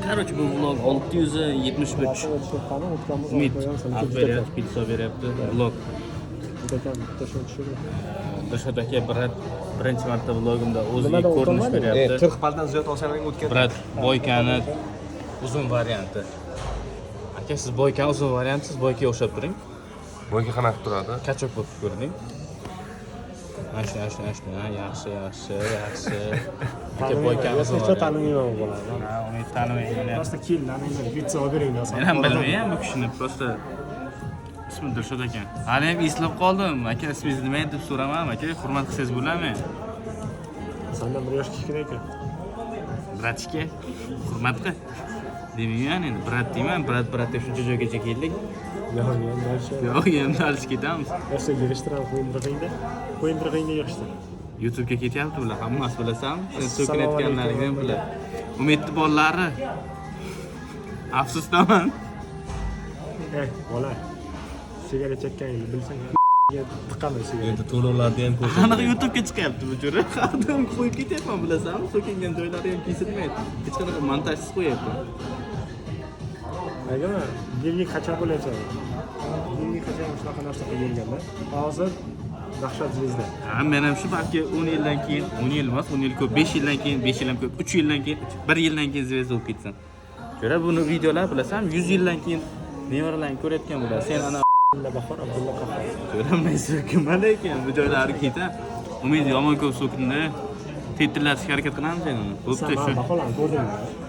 Короче, bu vlog 673. Umid Akberiyat pizza beryapti. Vlog. Dilshod aka birinchi marta vlogimda o'ziga ko'rinish beryapti. 40 baldan ziyod olsalaring o'tgan. Brat, boykani uzun varianti. Aka, siz boykani uzun varianti, siz boykaga o'xshab turing. Boyga qanaqa turadi? Kachok bo'lib ko'rining. Ashna. Yaxshi. Aka, boykani uzun varianti. Tanımayman bo'ladi. Ha, uni tanimayman. Просто kelganinglar pizza olib beringlar. Men ham bilmayman bu kishini, prosta ismi Dilshod ekan. Hali ham eslab qoldim. Aka, ismingiz nima edi deb so'raman. Aka, hurmat qilsangiz bo'ladimi? Sendan bir yosh kichkina ekan. Bratishga hurmat qil. Demayman endi, brat deyman. Brat deb shuncha joygacha keldik. Yo'q, endi o'sha. Yo'q, endi alış ketamiz. O'sha yig'ishtirib qo'yindirg'ingda yig'ishtir. YouTube'ga ketyapti bular, hammasi bilasanmi? Sen so'kinayotganlaringni ham bilar. Umidni bolalari. Afsusdaman. Bola. Sigaret chekkaningni bilsang, tiqaman sigaret. Endi to'lovlarni ham ko'rsa. Aniq YouTube'ga chiqyapti bu jo'ra. Qadam qo'yib ketyapman, bilasanmi? So'kingan joylari ham kesilmaydi. Hech qanaqa montajsiz qo'yapman. Nima? Yilga qachon bo'layapsan? Yilga qachon shunaqa narsa qilganda? Hozir dahshat zvezda. Ha, men ham shu balki 10 yildan keyin, 10 yil emas, 10 yil ko'p, 5 yildan keyin, 5 yil ham ko'p, 3 yildan keyin, 1 yildan keyin zvezda bo'lib ketsan. Jo'ra buni videolar bilasanmi? 100 yildan keyin nevaralarni ko'rayotgan bo'ladi. Sen ana Bahor Abdulla Qahhor. jo'ra men so'kinman ekan, bu joylari ketar. Umid yomon ko'p so'kindi. Titrlashga harakat qilamiz endi. Bo'pti shu. Baholarni ko'rdingmi?